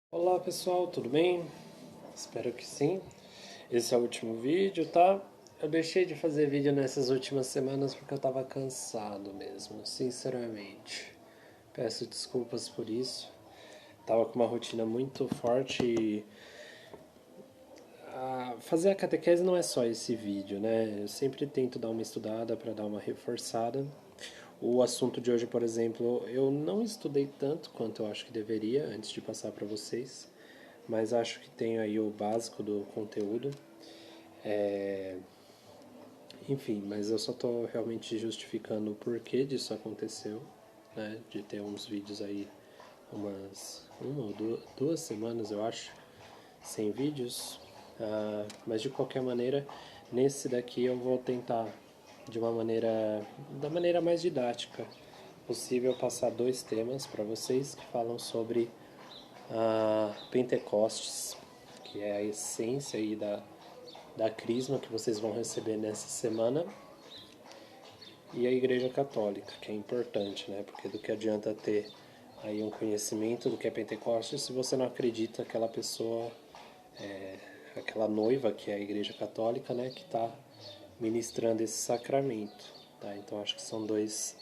Olá pessoal, tudo bem? Espero que sim. Esse é o último vídeo, tá? Eu deixei de fazer vídeo nessas últimas semanas porque eu tava cansado mesmo, sinceramente. Peço desculpas por isso. Tava com uma rotina muito forte e fazer a catequese não é só esse vídeo, né? Eu sempre tento dar uma estudada para dar uma reforçada. O assunto de hoje, por exemplo, eu não estudei tanto quanto eu acho que deveria antes de passar para vocês, mas acho que tenho aí o básico do conteúdo. É, Enfim, mas eu só estou realmente justificando o porquê disso aconteceu, né? De ter uns vídeos aí, uma ou duas semanas, eu acho, sem vídeos. Mas de qualquer maneira, nesse daqui eu vou tentar, da maneira mais didática possível, passar dois temas para vocês que falam sobre Pentecostes, que é a essência aí da crisma que vocês vão receber nessa semana, e a Igreja Católica, que é importante, né? Porque do que adianta ter aí um conhecimento do que é Pentecostes se você não acredita aquela pessoa, aquela noiva que é a Igreja Católica, né? Que está ministrando esse sacramento, tá? Então acho que são dois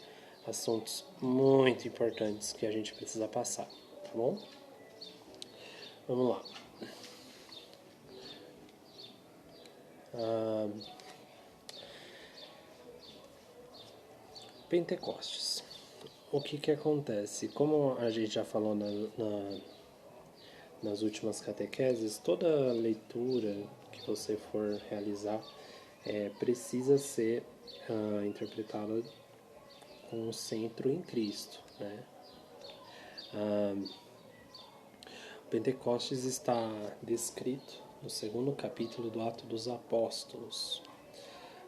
assuntos muito importantes que a gente precisa passar, tá bom? Vamos lá. Pentecostes. O que acontece? Como a gente já falou nas últimas catequeses, toda leitura que você for realizar precisa ser interpretada com o centro em Cristo, né? Pentecostes está descrito no segundo capítulo do Ato dos Apóstolos.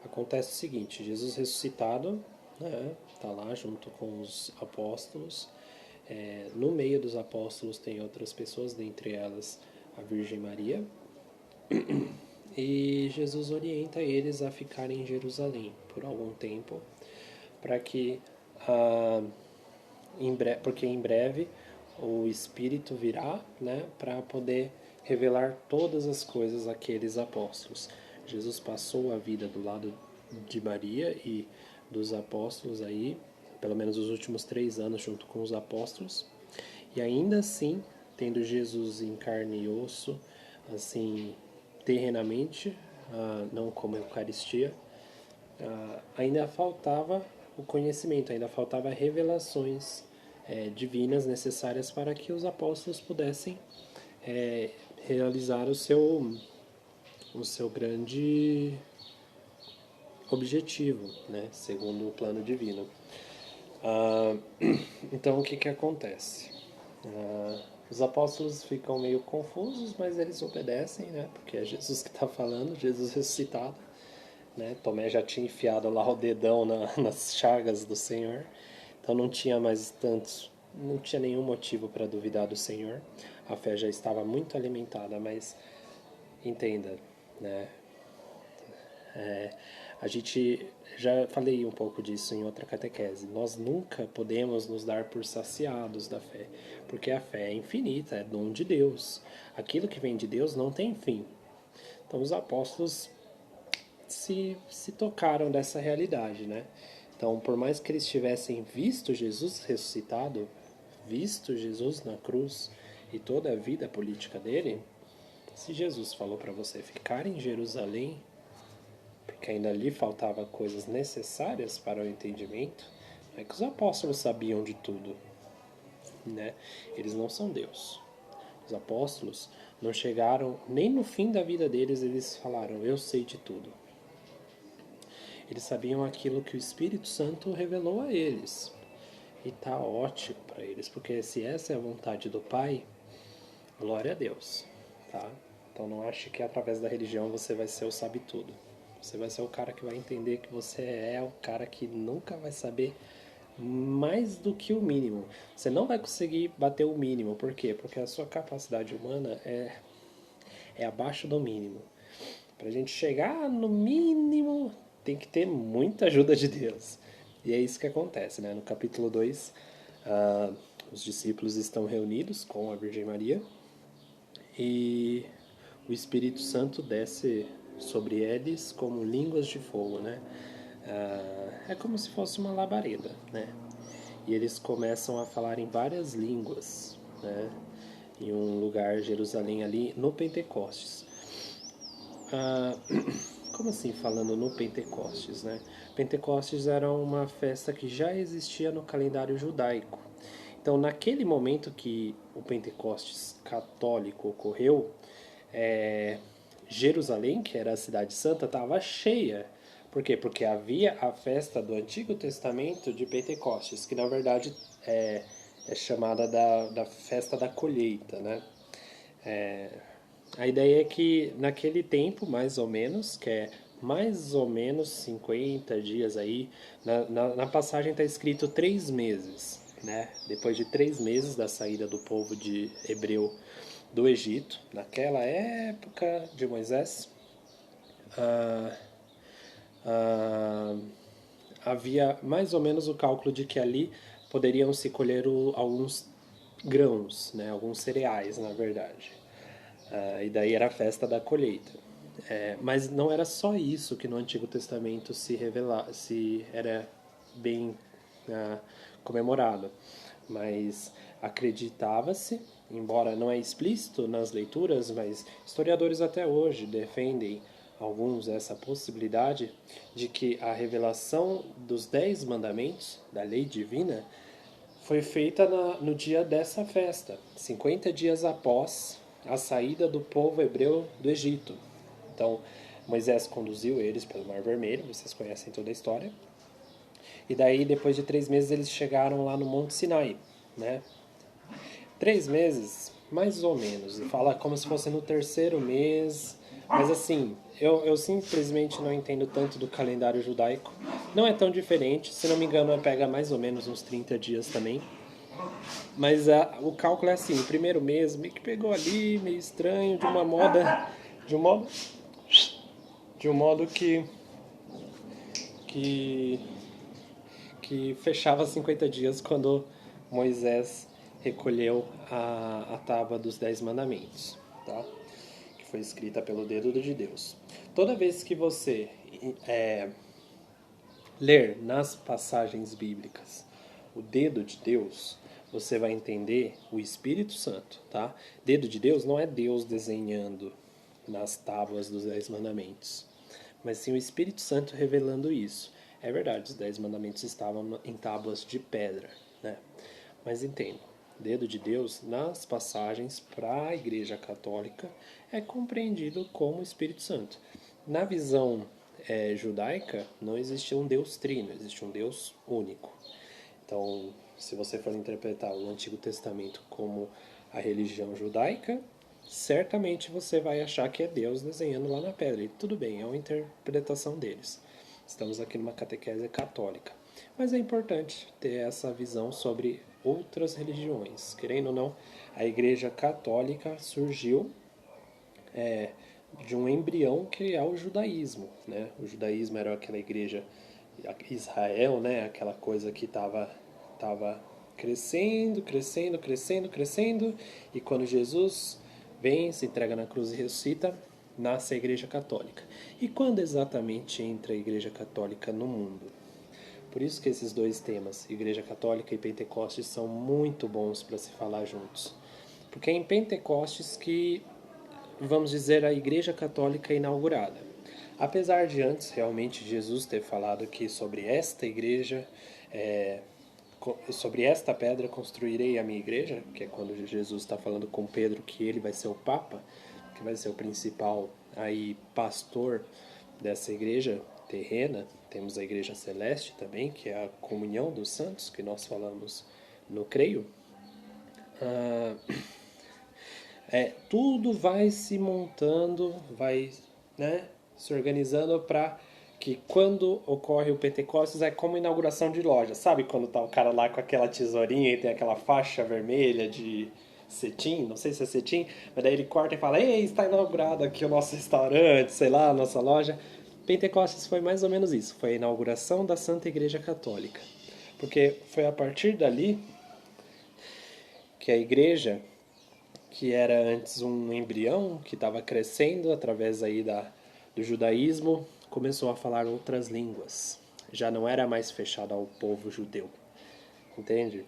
Acontece o seguinte: Jesus ressuscitado, né, tá lá junto com os apóstolos. No meio dos apóstolos tem outras pessoas, dentre elas a Virgem Maria, e Jesus orienta eles a ficarem em Jerusalém por algum tempo, para que, ah, porque em breve o Espírito virá, né, para poder revelar todas as coisas àqueles apóstolos. Jesus passou a vida do lado de Maria e dos apóstolos aí, pelo menos os últimos 3 anos junto com os apóstolos, e ainda assim, tendo Jesus em carne e osso, assim, terrenamente, não como a Eucaristia, ainda faltava o conhecimento, ainda faltava revelações divinas necessárias para que os apóstolos pudessem realizar o seu grande objetivo, né, segundo o plano divino. Ah, então, o que acontece? Os apóstolos ficam meio confusos, mas eles obedecem, né? Porque é Jesus que está falando, Jesus ressuscitado. Né? Tomé já tinha enfiado lá o dedão nas chagas do Senhor, então não tinha mais tantos, não tinha nenhum motivo para duvidar do Senhor. A fé já estava muito alimentada, mas entenda, né? A gente já falei um pouco disso em outra catequese. Nós nunca podemos nos dar por saciados da fé, porque a fé é infinita, é dom de Deus. Aquilo que vem de Deus não tem fim. Então os apóstolos se tocaram dessa realidade, né? Então, por mais que eles tivessem visto Jesus ressuscitado, visto Jesus na cruz e toda a vida política dele, se Jesus falou para você ficar em Jerusalém, porque ainda lhe faltava coisas necessárias para o entendimento, não é que os apóstolos sabiam de tudo, né? Eles não são Deus. Os apóstolos não chegaram, nem no fim da vida deles, eles falaram, eu sei de tudo. Eles sabiam aquilo que o Espírito Santo revelou a eles. E tá ótimo para eles, porque se essa é a vontade do Pai, glória a Deus, tá? Então não ache que através da religião você vai ser o sabe-tudo. Você vai ser o cara que vai entender que você é o cara que nunca vai saber mais do que o mínimo. Você não vai conseguir bater o mínimo. Por quê? Porque a sua capacidade humana é abaixo do mínimo. Para a gente chegar no mínimo, tem que ter muita ajuda de Deus. E é isso que acontece, né? No capítulo 2, os discípulos estão reunidos com a Virgem Maria e o Espírito Santo desce sobre eles como línguas de fogo, né? É como se fosse uma labareda, né? E eles começam a falar em várias línguas, né? Em um lugar, Jerusalém, ali no Pentecostes. Ah, como assim falando no Pentecostes, né? Pentecostes era uma festa que já existia no calendário judaico. Então, naquele momento que o Pentecostes católico ocorreu, é, Jerusalém, que era a cidade santa, estava cheia. Por quê? Porque havia a festa do Antigo Testamento de Pentecostes, que na verdade é chamada da festa da colheita, né? A ideia é que naquele tempo, mais ou menos, que é mais ou menos 50 dias aí, na passagem está escrito 3 meses, né? Depois de 3 meses da saída do povo de hebreu do Egito, naquela época de Moisés, ah, ah, havia mais ou menos o cálculo de que ali poderiam se colher alguns grãos, né? Alguns cereais, na verdade. E daí era a festa da colheita. Mas não era só isso que no Antigo Testamento se era bem ah, comemorado, mas acreditava-se, embora não é explícito nas leituras, mas historiadores até hoje defendem alguns essa possibilidade de que a revelação dos 10 mandamentos da lei divina foi feita no dia dessa festa, 50 dias após a saída do povo hebreu do Egito. Então, Moisés conduziu eles pelo Mar Vermelho, vocês conhecem toda a história. E daí, depois de 3 meses, eles chegaram lá no Monte Sinai, né? 3 meses, mais ou menos. Fala como se fosse no terceiro mês. Mas assim, eu simplesmente não entendo tanto do calendário judaico. Não é tão diferente, se não me engano, pega mais ou menos uns 30 dias também. Mas o cálculo é assim, o primeiro mês meio que pegou ali, meio estranho, de um modo, de um modo que, que fechava 50 dias quando Moisés recolheu a tábua dos 10 mandamentos, tá? Que foi escrita pelo dedo de Deus. Toda vez que você ler nas passagens bíblicas o dedo de Deus, você vai entender o Espírito Santo, tá? Dedo de Deus não é Deus desenhando nas tábuas dos 10 mandamentos, mas sim o Espírito Santo revelando isso. É verdade, os 10 mandamentos estavam em tábuas de pedra, né? Mas entendo, dedo de Deus nas passagens para a Igreja Católica é compreendido como Espírito Santo. Na visão judaica, não existe um Deus trino, existe um Deus único. Então, se você for interpretar o Antigo Testamento como a religião judaica, certamente você vai achar que é Deus desenhando lá na pedra. E tudo bem, é uma interpretação deles. Estamos aqui numa catequese católica. Mas é importante ter essa visão sobre outras religiões. Querendo ou não, a Igreja Católica surgiu de um embrião que é o judaísmo, né? O judaísmo era aquela igreja Israel, né? Aquela coisa que tava crescendo, crescendo, crescendo, crescendo, e quando Jesus vem, se entrega na cruz e ressuscita, nasce a Igreja Católica. E quando exatamente entra a Igreja Católica no mundo? Por isso que esses dois temas, Igreja Católica e Pentecostes, são muito bons para se falar juntos. Porque é em Pentecostes que, vamos dizer, a Igreja Católica é inaugurada. Apesar de antes realmente Jesus ter falado que sobre esta igreja, sobre esta pedra construirei a minha igreja, que é quando Jesus está falando com Pedro que ele vai ser o Papa, que vai ser o principal aí pastor dessa igreja terrena. Temos a igreja celeste também, que é a comunhão dos santos, que nós falamos no creio. Tudo vai se montando, vai, né, se organizando para que quando ocorre o Pentecostes é como inauguração de loja. Sabe quando tá o cara lá com aquela tesourinha e tem aquela faixa vermelha de cetim, não sei se é cetim, mas daí ele corta e fala: "Ei, está inaugurado aqui o nosso restaurante, sei lá, a nossa loja". Pentecostes foi mais ou menos isso, foi a inauguração da Santa Igreja Católica. Porque foi a partir dali que a igreja que era antes um embrião que estava crescendo através aí do judaísmo, começou a falar outras línguas. Já não era mais fechado ao povo judeu. Entende?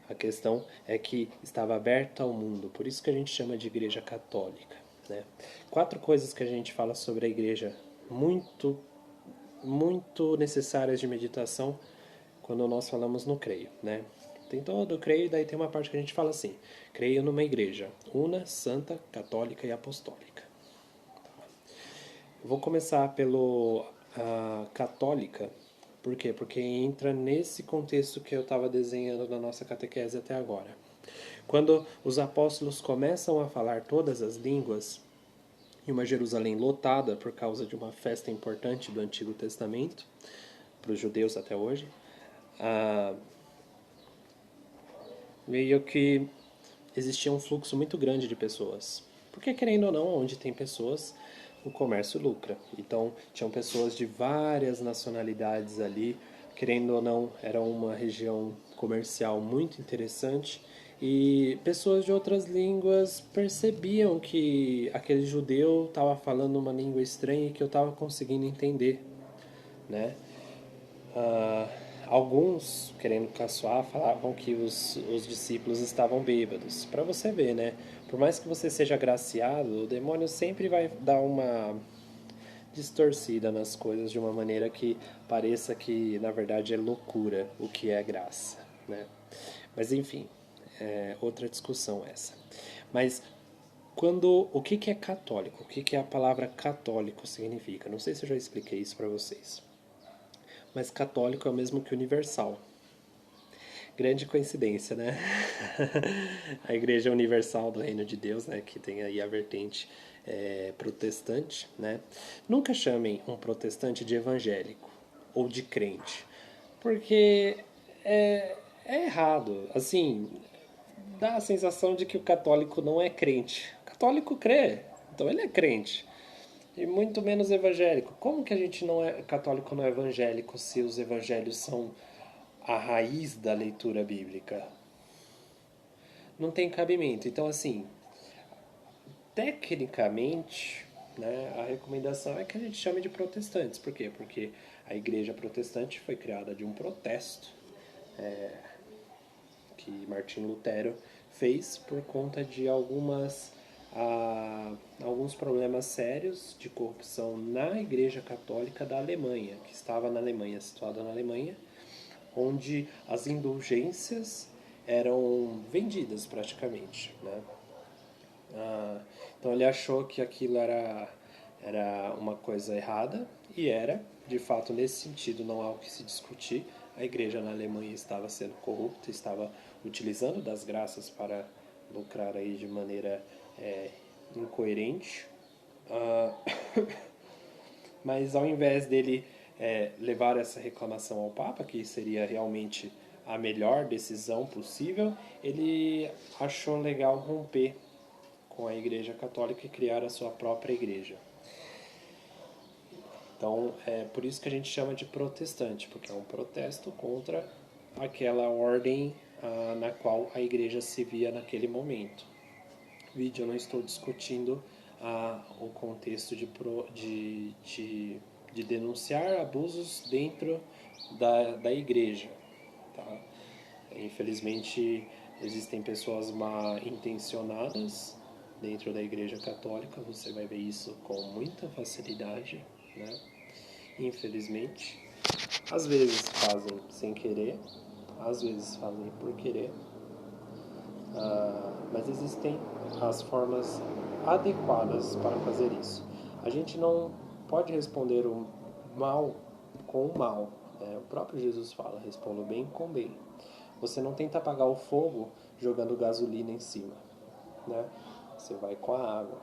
A questão é que estava aberta ao mundo, por isso que a gente chama de igreja católica. Né? 4 coisas que a gente fala sobre a igreja muito, muito necessárias de meditação quando nós falamos no creio. Né? Tem todo o creio, e daí tem uma parte que a gente fala assim: creio numa igreja una, santa, católica e apostólica. Vou começar pelo católica. Por quê? Porque entra nesse contexto que eu estava desenhando na nossa catequese até agora. Quando os apóstolos começam a falar todas as línguas, em uma Jerusalém lotada por causa de uma festa importante do Antigo Testamento, para os judeus até hoje, meio que existia um fluxo muito grande de pessoas. Porque, querendo ou não, onde tem pessoas, o comércio lucra. Então, tinham pessoas de várias nacionalidades ali. Querendo ou não, era uma região comercial muito interessante. E pessoas de outras línguas percebiam que aquele judeu estava falando uma língua estranha e que eu estava conseguindo entender, né? Alguns, querendo caçoar, falavam que os discípulos estavam bêbados. Para você ver, né? Por mais que você seja agraciado, o demônio sempre vai dar uma distorcida nas coisas de uma maneira que pareça que, na verdade, é loucura o que é graça, né? Mas, enfim, é outra discussão essa. Mas o que é católico? O que a palavra católico significa? Não sei se eu já expliquei isso para vocês. Mas católico é o mesmo que universal. Grande coincidência, né? A Igreja Universal do Reino de Deus, né, que tem aí a vertente protestante, né? Nunca chamem um protestante de evangélico ou de crente, porque é errado. Assim, dá a sensação de que o católico não é crente. O católico crê, então ele é crente. E muito menos evangélico. Como que a gente não é católico, não é evangélico, se os evangelhos são a raiz da leitura bíblica? Não tem cabimento. Então, assim, tecnicamente, né, a recomendação é que a gente chame de protestantes. Por quê? Porque a igreja protestante foi criada de um protesto que Martim Lutero fez por conta de alguns problemas sérios de corrupção na Igreja Católica da Alemanha, que estava na Alemanha, situada na Alemanha, onde as indulgências eram vendidas praticamente, né? Então ele achou que aquilo era uma coisa errada, e era, de fato, nesse sentido, não há o que se discutir. A igreja na Alemanha estava sendo corrupta, estava utilizando das graças para lucrar aí de maneira incoerente. Ah, mas ao invés dele levar essa reclamação ao Papa, que seria realmente a melhor decisão possível, ele achou legal romper com a Igreja Católica e criar a sua própria igreja. Então, é por isso que a gente chama de protestante, porque é um protesto contra aquela ordem na qual a igreja se via naquele momento. Vídeo, eu não estou discutindo o contexto de denunciar abusos dentro da igreja. Tá? Infelizmente, existem pessoas mal intencionadas dentro da igreja católica, você vai ver isso com muita facilidade, né? Infelizmente. Às vezes fazem sem querer, às vezes fazem por querer, mas existem as formas adequadas para fazer isso. A gente não pode responder o mal com o mal, né? O próprio Jesus fala: responda o bem com o bem. Você não tenta apagar o fogo jogando gasolina em cima, né? Você vai com a água,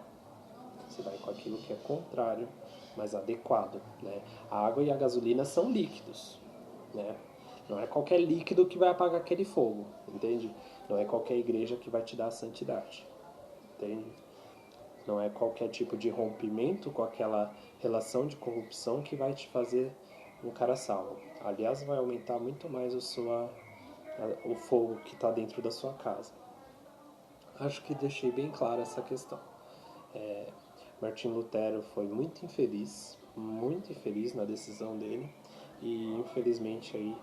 você vai com aquilo que é contrário, mas adequado, né? A água e a gasolina são líquidos, né? Não é qualquer líquido que vai apagar aquele fogo, entende? Não é qualquer igreja que vai te dar a santidade, entende? Não é qualquer tipo de rompimento com aquela relação de corrupção que vai te fazer um cara salvo. Aliás, vai aumentar muito mais o fogo que está dentro da sua casa. acho que deixei bem clara essa questão. Martim Lutero foi muito infeliz na decisão dele, e infelizmente aí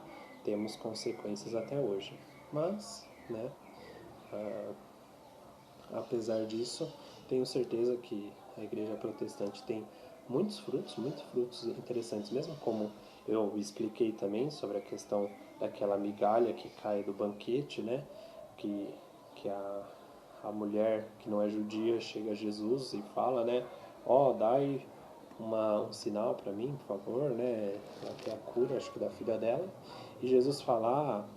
temos consequências até hoje. Mas, né, apesar disso, tenho certeza que a Igreja Protestante tem muitos frutos interessantes, mesmo como eu expliquei também sobre a questão daquela migalha que cai do banquete, né? Que a mulher que não é judia chega a Jesus e fala, né? Ó, dai um sinal para mim, por favor, né? Ela quer a cura, acho que da filha dela. E Jesus fala,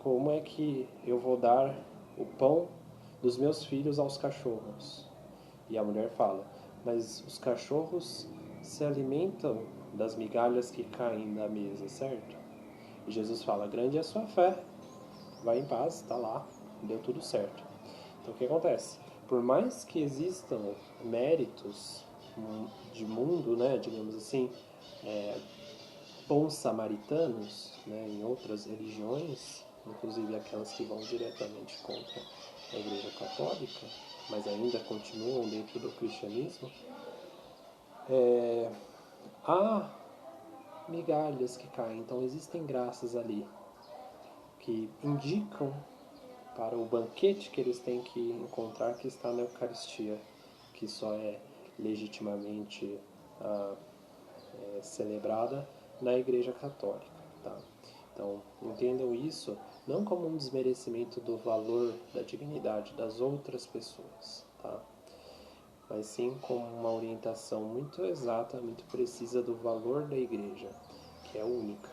como é que eu vou dar o pão dos meus filhos aos cachorros? E a mulher fala, mas os cachorros se alimentam das migalhas que caem da mesa, certo? E Jesus fala, grande é a sua fé, vai em paz, está lá, deu tudo certo. Então o que acontece? Por mais que existam méritos de mundo, né, digamos assim, bons samaritanos, né, em outras religiões, inclusive aquelas que vão diretamente contra a Igreja Católica, mas ainda continuam dentro do cristianismo, há migalhas que caem. Então existem graças ali que indicam para o banquete que eles têm que encontrar, que está na Eucaristia, que só é legitimamente celebrada na Igreja Católica. Tá? Então, entendam isso não como um desmerecimento do valor da dignidade das outras pessoas, tá? Mas sim como uma orientação muito exata, muito precisa do valor da Igreja, que é única.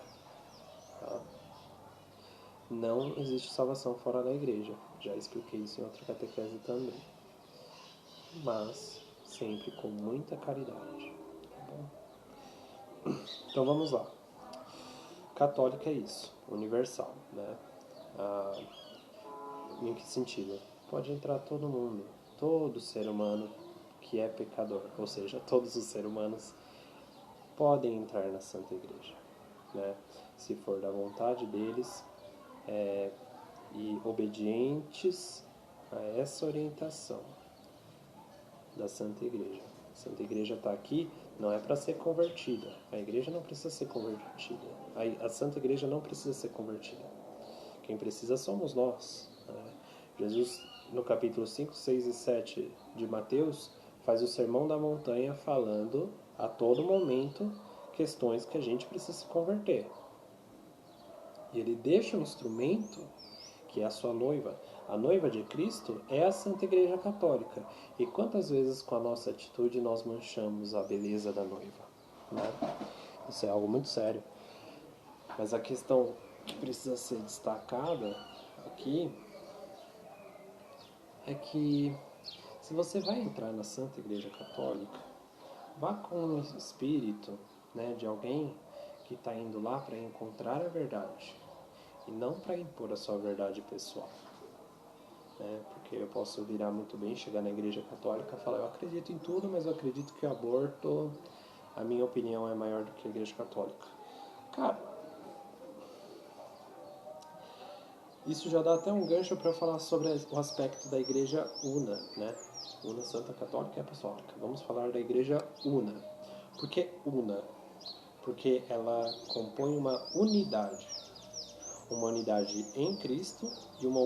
Tá? Não existe salvação fora da Igreja, já expliquei isso em outra catequese também. Mas sempre com muita caridade. Tá bom? Então vamos lá. Católica é isso, universal, né? Em que sentido? Pode entrar todo mundo, todo ser humano que é pecador, ou seja, todos os seres humanos podem entrar na Santa Igreja, né? Se for da vontade deles e obedientes a essa orientação da Santa Igreja. A Santa Igreja está aqui não é para ser convertida. A Igreja não precisa ser convertida. A Santa Igreja não precisa ser convertida. Quem precisa somos nós. Né? Jesus, no capítulo 5, 6 e 7 de Mateus, faz o Sermão da Montanha falando a todo momento questões que a gente precisa se converter. E ele deixa um instrumento que é a sua noiva. A noiva de Cristo é a Santa Igreja Católica. E quantas vezes com a nossa atitude nós manchamos a beleza da noiva? Né? Isso é algo muito sério. Mas a questão que precisa ser destacada aqui é que se você vai entrar na Santa Igreja Católica, vá com o espírito, né, de alguém que está indo lá para encontrar a verdade e não para impor a sua verdade pessoal. Né? Porque eu posso virar muito bem, chegar na Igreja Católica e falar, eu acredito em tudo, mas eu acredito que o aborto, a minha opinião é maior do que a Igreja Católica. Cara, isso já dá até um gancho para falar sobre o aspecto da Igreja Una, né? Una, Santa, Católica e Apostólica. Vamos falar da Igreja Una. Por que Una? Porque ela compõe uma unidade em Cristo e uma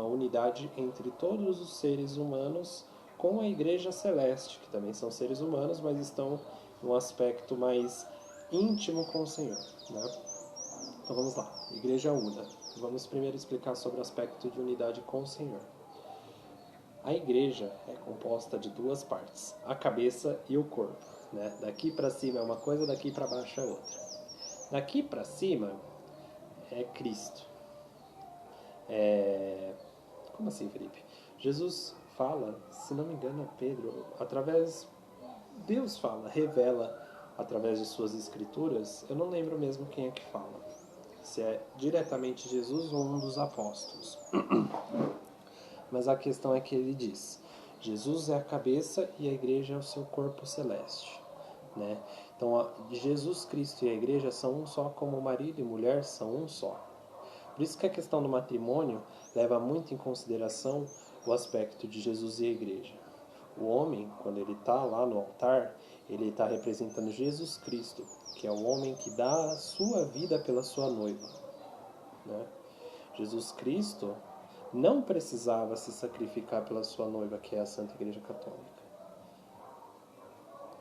unidade entre todos os seres humanos com a Igreja Celeste, que também são seres humanos, mas estão num aspecto mais íntimo com o Senhor. Né? Então vamos lá, Igreja Una. Vamos primeiro explicar sobre o aspecto de unidade com o Senhor. A igreja é composta de duas partes, a cabeça e o corpo. Né? Daqui para cima é uma coisa, daqui para baixo é outra. Daqui para cima é Cristo. Como assim, Felipe? Jesus fala, se não me engano é Pedro, Deus fala, revela através de suas escrituras, eu não lembro mesmo quem é que fala, se é diretamente Jesus ou um dos apóstolos. Mas a questão é que ele diz, Jesus é a cabeça e a igreja é o seu corpo celeste. Né? Então, Jesus Cristo e a igreja são um só, como marido e mulher são um só. Por isso que a questão do matrimônio leva muito em consideração o aspecto de Jesus e a igreja. O homem, quando ele está lá no altar, ele está representando Jesus Cristo, que é o homem que dá a sua vida pela sua noiva, né? Jesus Cristo não precisava se sacrificar pela sua noiva, que é a Santa Igreja Católica.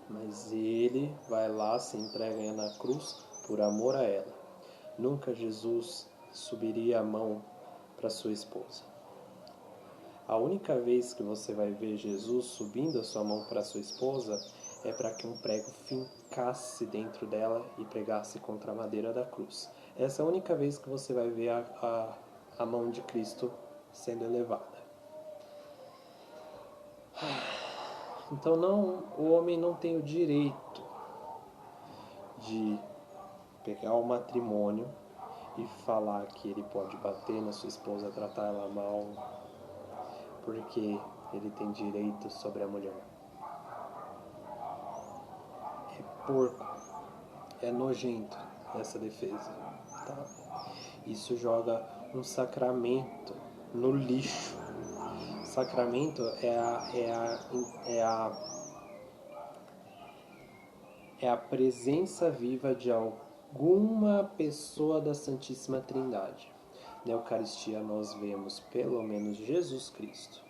Mas ele vai lá, se entrega na cruz por amor a ela. Nunca Jesus subiria a mão para sua esposa. A única vez que você vai ver Jesus subindo a sua mão para sua esposa é para que um prego fincasse dentro dela e pregasse contra a madeira da cruz. Essa é a única vez que você vai ver a mão de Cristo sendo elevada. Então o homem não tem o direito de pegar o matrimônio e falar que ele pode bater na sua esposa, tratar ela mal, porque ele tem direito sobre a mulher. É porco, é nojento essa defesa, tá? Isso joga um sacramento no lixo. Sacramento é a presença viva de alguma pessoa da Santíssima Trindade. Na Eucaristia nós vemos pelo menos Jesus Cristo.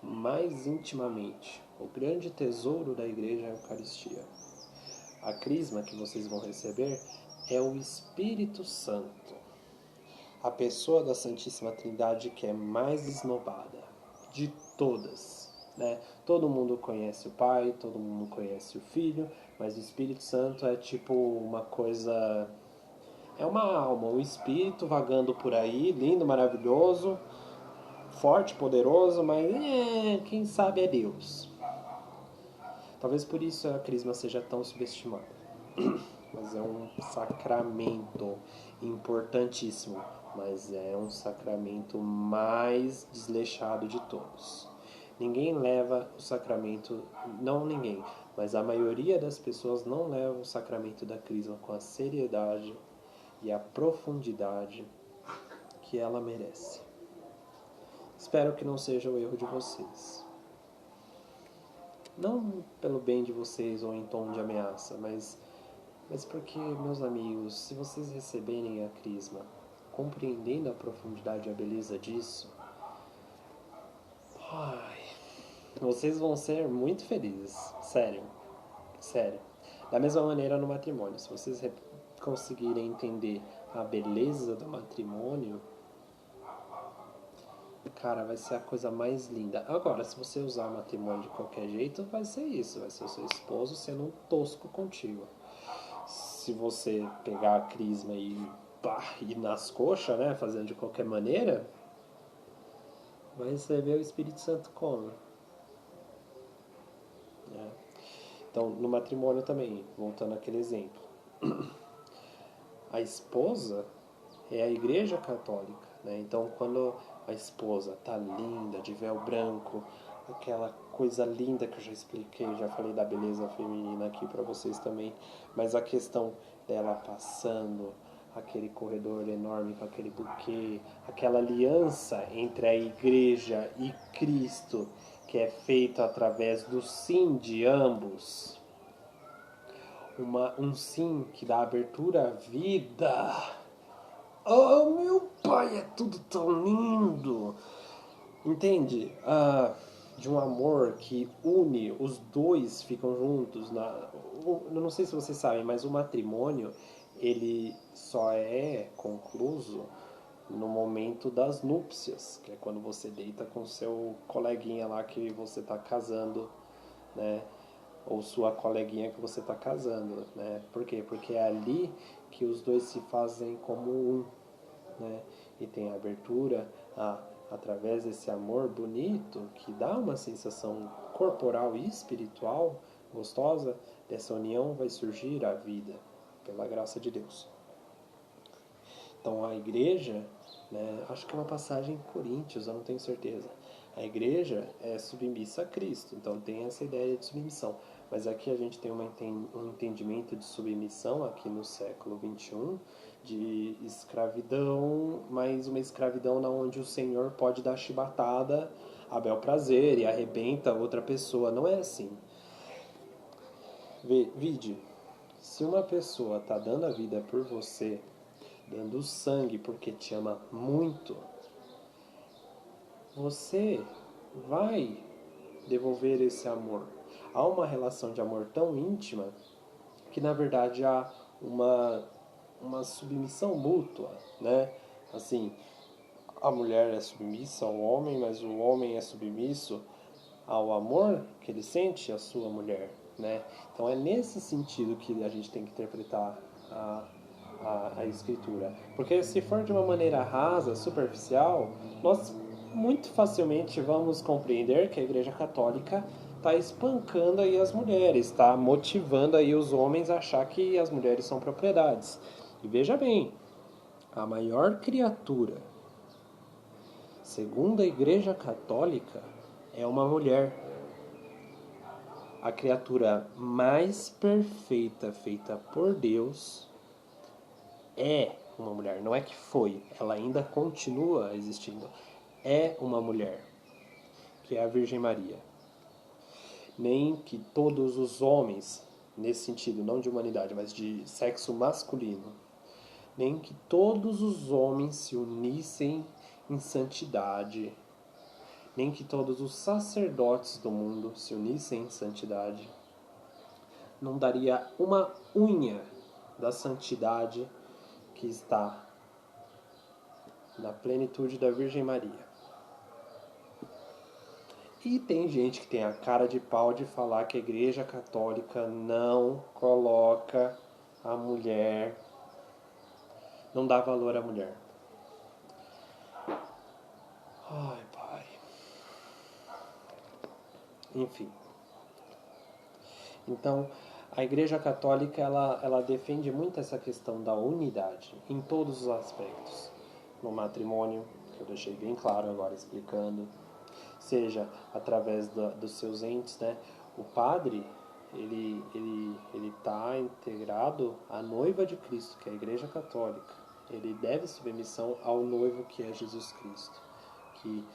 Mais intimamente, o grande tesouro da igreja é a Eucaristia. A crisma que vocês vão receber é o Espírito Santo, a pessoa da Santíssima Trindade que é mais esnobada de todas, né? Todo mundo conhece o Pai, todo mundo conhece o Filho, mas o Espírito Santo é tipo uma coisa... É uma alma, um espírito vagando por aí, lindo, maravilhoso, forte, poderoso, mas quem sabe é Deus. Talvez por isso a crisma seja tão subestimada. Mas é um sacramento importantíssimo, mas é um sacramento mais desleixado de todos. Ninguém leva o sacramento, não ninguém, mas a maioria das pessoas não leva o sacramento da crisma com a seriedade e a profundidade que ela merece. Espero que não seja o erro de vocês. Não pelo bem de vocês ou em tom de ameaça, mas porque, meus amigos, se vocês receberem a crisma compreendendo a profundidade e a beleza disso, vocês vão ser muito felizes. Sério. Sério. Da mesma maneira no matrimônio. Se vocês conseguirem entender a beleza do matrimônio, cara, vai ser a coisa mais linda. Agora, se você usar o matrimônio de qualquer jeito, vai ser isso. Vai ser o seu esposo sendo um tosco contigo. Se você pegar a crisma e ir nas coxas, né, fazendo de qualquer maneira, vai receber o Espírito Santo como? Então, no matrimônio também, voltando àquele exemplo, a esposa é a igreja católica, né? Então, quando a esposa tá linda, de véu branco, aquela coisa linda que eu já expliquei, já falei da beleza feminina aqui para vocês também, mas a questão dela passando aquele corredor enorme com aquele buquê, aquela aliança entre a igreja e Cristo, que é feita através do sim de ambos, um sim que dá abertura à vida. Oh, meu pai, é tudo tão lindo! Entende? De um amor que une, os dois ficam juntos. Eu não sei se vocês sabem, mas o matrimônio, ele só é concluso no momento das núpcias, que é quando você deita com seu coleguinha lá que você está casando, né? Ou sua coleguinha que você está casando, né? Por quê? Porque é ali que os dois se fazem como um, né? E tem a abertura através desse amor bonito que dá uma sensação corporal e espiritual gostosa. Dessa união vai surgir a vida, pela graça de Deus. Então a igreja, né, acho que é uma passagem em Coríntios, eu não tenho certeza. A igreja é submissa a Cristo, então tem essa ideia de submissão. Mas aqui a gente tem um entendimento de submissão aqui no século XXI, de escravidão, mas uma escravidão na onde o Senhor pode dar chibatada a bel prazer e arrebenta outra pessoa. Não é assim. Vide, se uma pessoa está dando a vida por você, dando sangue porque te ama muito, você vai devolver esse amor. Há uma relação de amor tão íntima que, na verdade, há uma submissão mútua, né? Assim, a mulher é submissa ao homem, mas o homem é submisso ao amor que ele sente à sua mulher, né? Então é nesse sentido que a gente tem que interpretar a escritura. Porque se for de uma maneira rasa, superficial, nós muito facilmente vamos compreender que a Igreja Católica está espancando aí as mulheres, está motivando aí os homens a achar que as mulheres são propriedades. E veja bem, a maior criatura, segundo a Igreja Católica, é uma mulher. A criatura mais perfeita feita por Deus é uma mulher. Não é que foi, ela ainda continua existindo. É uma mulher, que é a Virgem Maria. Nem que todos os homens, nesse sentido, não de humanidade, mas de sexo masculino, nem que todos os homens se unissem em santidade, nem que todos os sacerdotes do mundo se unissem em santidade, não daria uma unha da santidade que está na plenitude da Virgem Maria. E tem gente que tem a cara de pau de falar que a Igreja Católica não coloca a mulher, não dá valor à mulher. Ai, pai. Enfim. Então, a Igreja Católica, ela defende muito essa questão da unidade, em todos os aspectos. No matrimônio, que eu deixei bem claro agora explicando, seja através dos seus entes, né? O padre, ele está integrado à noiva de Cristo, que é a Igreja Católica. Ele deve submissão ao noivo que é Jesus Cristo, que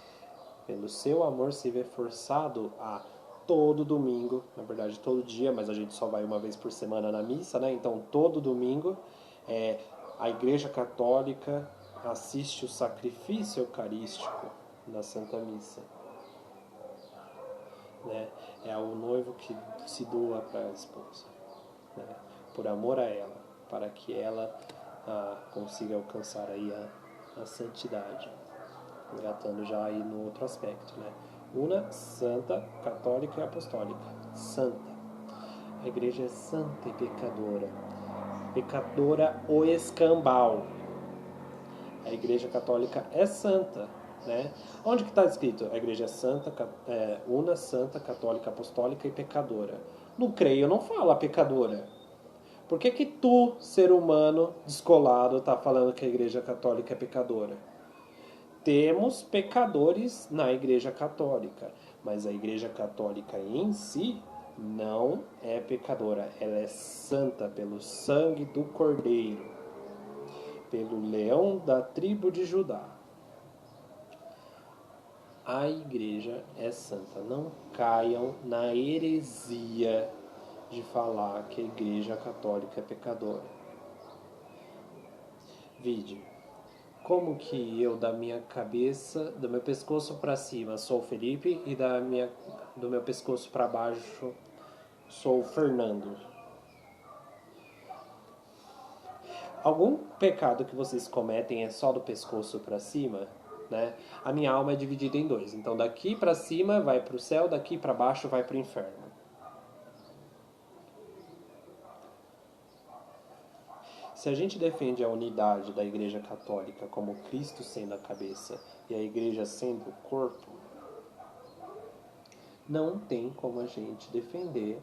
pelo seu amor se vê forçado a todo domingo, na verdade todo dia, mas a gente só vai uma vez por semana na missa, né? Então todo domingo a Igreja Católica assiste o sacrifício eucarístico da Santa Missa. Né? É o noivo que se doa para a esposa, né? Por amor a ela, para que ela consiga alcançar aí a santidade, engatando já aí no outro aspecto, né? Una, santa, católica e apostólica. Santa. A igreja é santa e pecadora. Pecadora o escambau. A igreja católica é santa, né? Onde que está escrito? A igreja é santa, una, santa, católica, apostólica e pecadora. No creio não fala pecadora. Por que tu, ser humano descolado, está falando que a igreja católica é pecadora? Temos pecadores na Igreja Católica, mas a Igreja Católica em si não é pecadora. Ela é santa pelo sangue do Cordeiro, pelo leão da tribo de Judá. A Igreja é santa. Não caiam na heresia de falar que a Igreja Católica é pecadora. Vídeo. Como que eu, da minha cabeça, do meu pescoço para cima, sou o Felipe e do meu pescoço para baixo, sou o Fernando? Algum pecado que vocês cometem é só do pescoço para cima, né? A minha alma é dividida em dois. Então, daqui para cima vai para o céu, daqui para baixo vai para o inferno. Se a gente defende a unidade da Igreja Católica como Cristo sendo a cabeça e a Igreja sendo o corpo, não tem como a gente defender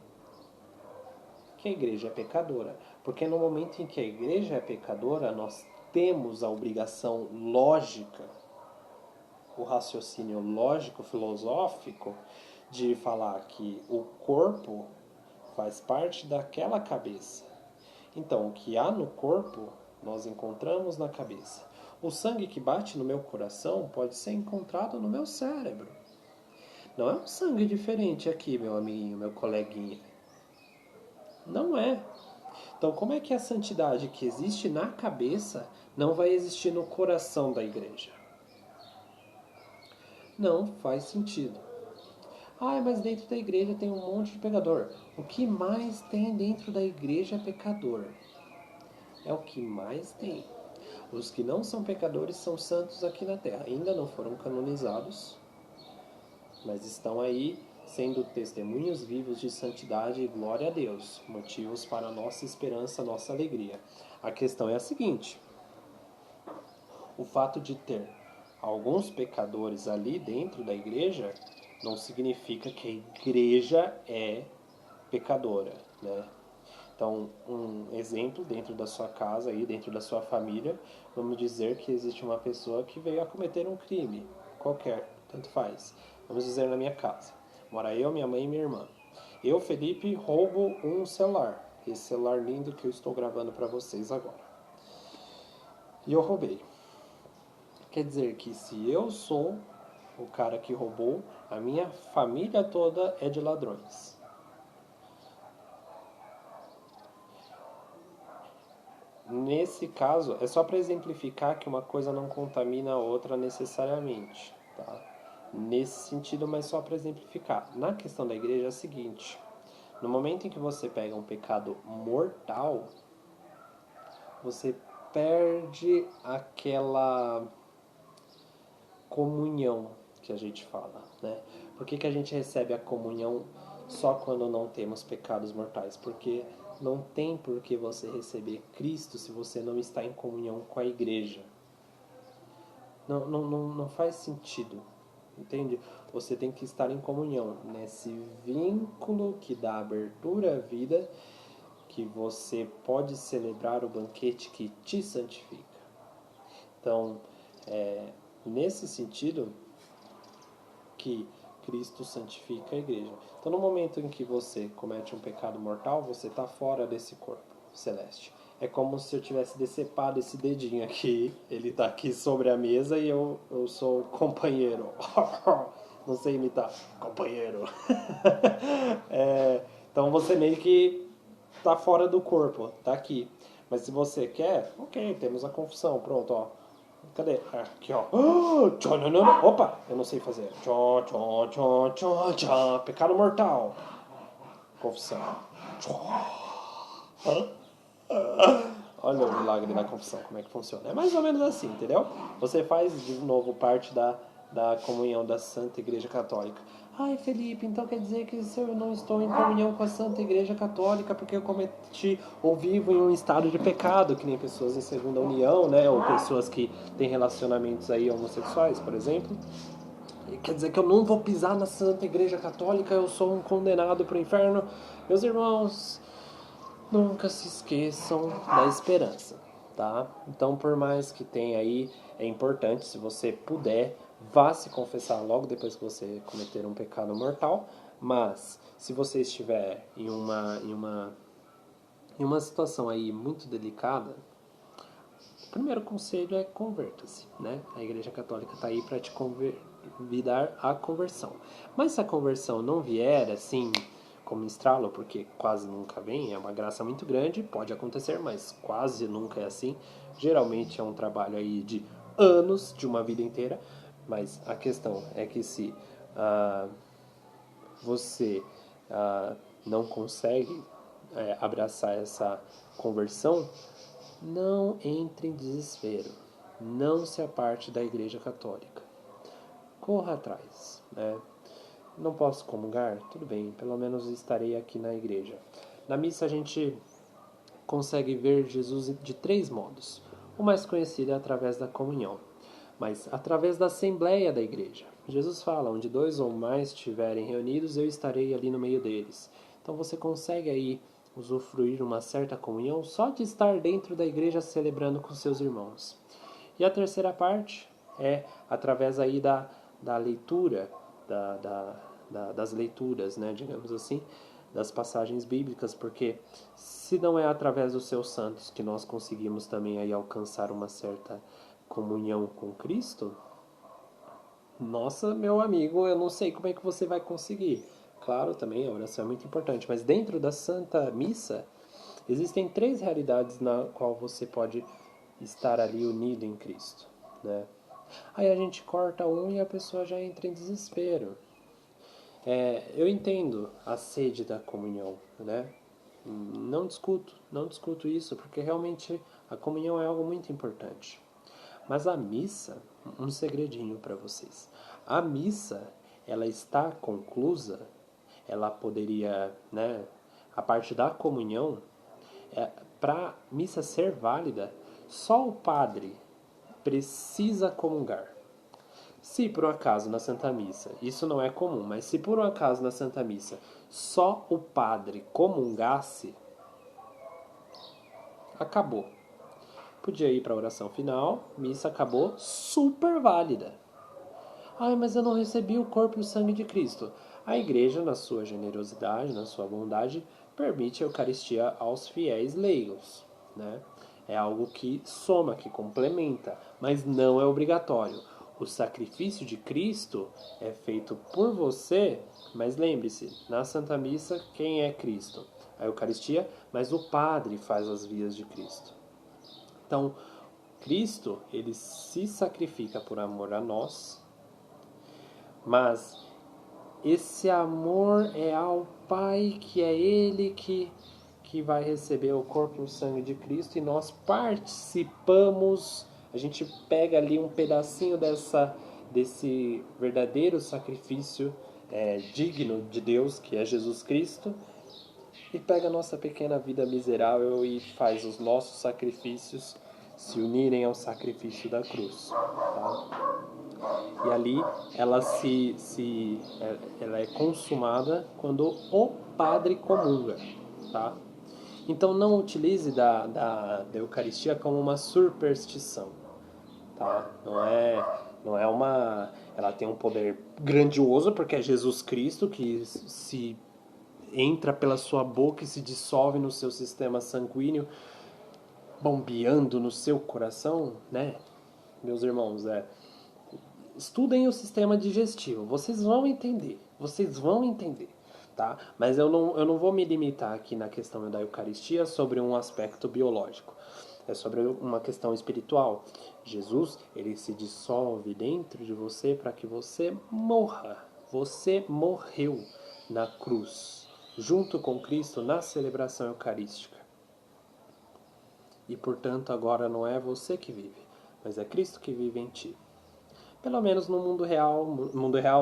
que a Igreja é pecadora. Porque no momento em que a Igreja é pecadora, nós temos a obrigação lógica, o raciocínio lógico, filosófico, de falar que o corpo faz parte daquela cabeça. Então, o que há no corpo, nós encontramos na cabeça. O sangue que bate no meu coração pode ser encontrado no meu cérebro. Não é um sangue diferente aqui, meu amiguinho, meu coleguinha. Não é. Então, como é que a santidade que existe na cabeça não vai existir no coração da igreja? Não faz sentido. Ah, mas dentro da igreja tem um monte de pecador. O que mais tem dentro da igreja é pecador. É o que mais tem. Os que não são pecadores são santos aqui na terra. Ainda não foram canonizados, mas estão aí sendo testemunhos vivos de santidade e glória a Deus. Motivos para a nossa esperança, nossa alegria. A questão é a seguinte: o fato de ter alguns pecadores ali dentro da igreja não significa que a igreja é pecadora, né? Então, um exemplo dentro da sua casa, aí, dentro da sua família, vamos dizer que existe uma pessoa que veio a cometer um crime, qualquer, tanto faz. Vamos dizer na minha casa. Mora eu, minha mãe e minha irmã. Eu, Felipe, roubo um celular. Esse celular lindo que eu estou gravando para vocês agora. E eu roubei. Quer dizer que se eu sou o cara que roubou, a minha família toda é de ladrões. Nesse caso, é só para exemplificar que uma coisa não contamina a outra necessariamente, tá? Nesse sentido, mas só para exemplificar. Na questão da igreja é o seguinte: no momento em que você pega um pecado mortal, você perde aquela comunhão que a gente fala, né? Por que a gente recebe a comunhão só quando não temos pecados mortais? Porque não tem por que você receber Cristo se você não está em comunhão com a igreja. Não faz sentido, entende? Você tem que estar em comunhão nesse vínculo que dá abertura à vida, que você pode celebrar o banquete que te santifica. Então, nesse sentido que Cristo santifica a igreja. Então, no momento em que você comete um pecado mortal, você está fora desse corpo celeste. É como se eu tivesse decepado esse dedinho aqui, ele está aqui sobre a mesa e eu sou companheiro. Não sei imitar. Companheiro. Então você meio que está fora do corpo, está aqui. Mas se você quer, ok, temos a confissão, pronto, ó. Cadê? Aqui, ó. Opa, eu não sei fazer. Pecado mortal. Confissão. Olha o milagre da confissão, como é que funciona. É mais ou menos assim, entendeu? Você faz de novo parte da comunhão da Santa Igreja Católica. Ai, Felipe, então quer dizer que se eu não estou em comunhão com a Santa Igreja Católica porque eu cometi ou vivo em um estado de pecado, que nem pessoas em segunda união, né? Ou pessoas que têm relacionamentos aí homossexuais, por exemplo. Quer dizer que eu não vou pisar na Santa Igreja Católica, eu sou um condenado para o inferno. Meus irmãos, nunca se esqueçam da esperança, tá? Então, por mais que tenha aí, é importante, se você puder, vá se confessar logo depois que você cometer um pecado mortal. Mas, se você estiver em uma situação aí muito delicada, o primeiro conselho é converta-se, né? A Igreja Católica está aí para te convidar à conversão. Mas se a conversão não vier assim como estralo, porque quase nunca vem, é uma graça muito grande, pode acontecer, mas quase nunca é assim. Geralmente é um trabalho aí de anos, de uma vida inteira, mas a questão é que se você não consegue abraçar essa conversão, não entre em desespero. Não se aparte da Igreja Católica. Corra atrás, né? Não posso comungar? Tudo bem, pelo menos estarei aqui na igreja. Na missa a gente consegue ver Jesus de 3 modos. O mais conhecido é através da comunhão, mas através da assembleia da igreja. Jesus fala, onde 2 ou mais estiverem reunidos, eu estarei ali no meio deles. Então você consegue aí usufruir uma certa comunhão só de estar dentro da igreja celebrando com seus irmãos. E a terceira parte é através aí da leitura, das leituras, né, digamos assim, das passagens bíblicas, porque se não é através dos seus santos que nós conseguimos também aí alcançar uma certa comunhão com Cristo, Nossa, meu amigo, eu não sei como é que você vai conseguir. Claro, também a oração é muito importante, mas dentro da Santa Missa existem três realidades na qual você pode estar ali unido em Cristo, né? Aí a gente corta um e a pessoa já entra em desespero. Eu entendo a sede da comunhão, né? Não discuto isso, porque realmente a comunhão é algo muito importante. Mas a missa, um segredinho para vocês. A missa, ela está conclusa, ela poderia, né, a parte da comunhão, para a missa ser válida, só o padre precisa comungar. Se por um acaso na Santa Missa, isso não é comum, mas se por um acaso na Santa Missa só o padre comungasse, acabou. Podia ir para a oração final, missa acabou, super válida. Ai, mas eu não recebi o corpo e o sangue de Cristo. A igreja, na sua generosidade, na sua bondade, permite a Eucaristia aos fiéis leigos, né? É algo que soma, que complementa, mas não é obrigatório. O sacrifício de Cristo é feito por você, mas lembre-se, na Santa Missa, quem é Cristo? A Eucaristia, mas o Padre faz as vias de Cristo. Então, Cristo, ele se sacrifica por amor a nós, mas esse amor é ao Pai, que é Ele que vai receber o corpo e o sangue de Cristo, e nós participamos, a gente pega ali um pedacinho desse verdadeiro sacrifício digno de Deus, que é Jesus Cristo, e pega a nossa pequena vida miserável e faz os nossos sacrifícios se unirem ao sacrifício da cruz. Tá? E ali ela é consumada quando o padre comunga, tá? Então não utilize da Eucaristia como uma superstição, tá? Não é uma... Ela tem um poder grandioso porque é Jesus Cristo que se entra pela sua boca e se dissolve no seu sistema sanguíneo, bombeando no seu coração, né? Meus irmãos, estudem o sistema digestivo, vocês vão entender, tá? Mas eu não vou me limitar aqui na questão da Eucaristia sobre um aspecto biológico, é sobre uma questão espiritual. Jesus, ele se dissolve dentro de você para que você morra. Você morreu na cruz, junto com Cristo na celebração eucarística. E portanto agora não é você que vive, mas é Cristo que vive em ti. Pelo menos no mundo real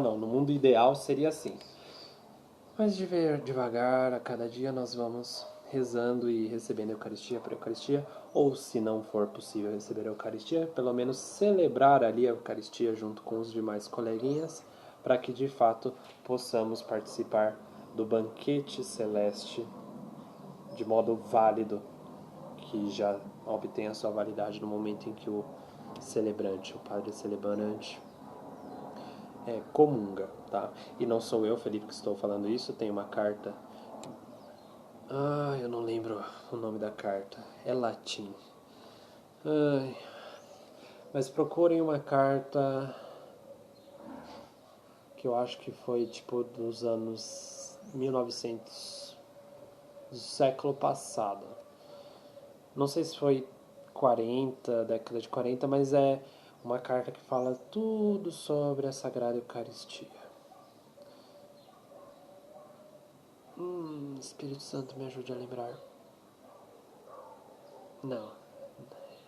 não, no mundo ideal seria assim. Mas devagar, a cada dia nós vamos rezando e recebendo a Eucaristia por Eucaristia, ou se não for possível receber a Eucaristia, pelo menos celebrar ali a Eucaristia junto com os demais coleguinhas, para que de fato possamos participar do banquete celeste de modo válido, que já obtenha a sua validade no momento em que o celebrante, o padre celebrante, comunga, tá? E não sou eu, Felipe, que estou falando isso, tem uma carta. Eu não lembro o nome da carta. É latim. Ai, mas procurem uma carta que eu acho que foi tipo dos anos 1900, do século passado. Não sei se foi 40, década de 40, mas é uma carta que fala tudo sobre a Sagrada Eucaristia. Espírito Santo me ajude a lembrar. Não,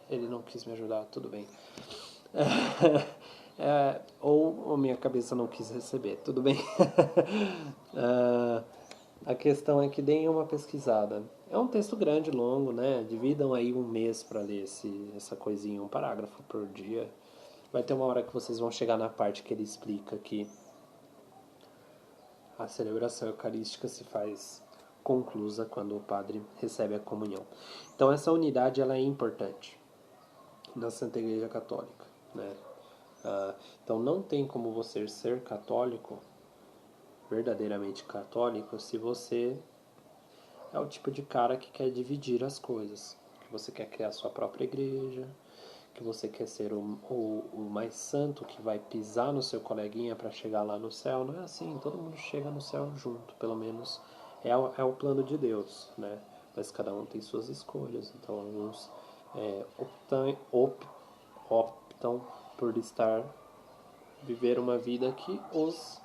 ele não quis me ajudar, tudo bem. Ou minha cabeça não quis receber, tudo bem. A questão é que deem uma pesquisada. É um texto grande, longo, né? Dividam aí um mês para ler essa coisinha, um parágrafo por dia. Vai ter uma hora que vocês vão chegar na parte que ele explica que a celebração eucarística se faz conclusa quando o padre recebe a comunhão. Então essa unidade ela é importante na Santa Igreja Católica, né? Então não tem como você ser católico, verdadeiramente católico, se você o tipo de cara que quer dividir as coisas, que você quer criar sua própria igreja, que você quer ser o mais santo que vai pisar no seu coleguinha para chegar lá no céu. Não é assim, todo mundo chega no céu junto, pelo menos é o plano de Deus, né? Mas cada um tem suas escolhas, então alguns optam por viver uma vida que os